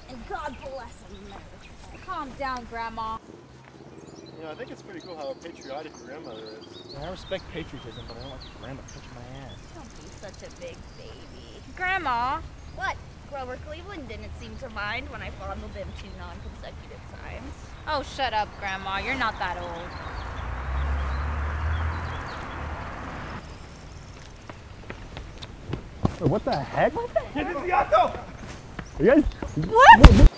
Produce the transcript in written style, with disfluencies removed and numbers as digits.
And God bless America. Calm down, Grandma. You know, I think it's pretty cool how patriotic your grandmother is. I respect patriotism, but I don't like your grandma touching my ass. Don't be such a big baby. Grandma. What? Grover Cleveland didn't seem to mind when I fondled him 2 non-consecutive times. Oh, shut up, Grandma. You're not that old. Wait, what the heck? Get in the auto! You guys... What?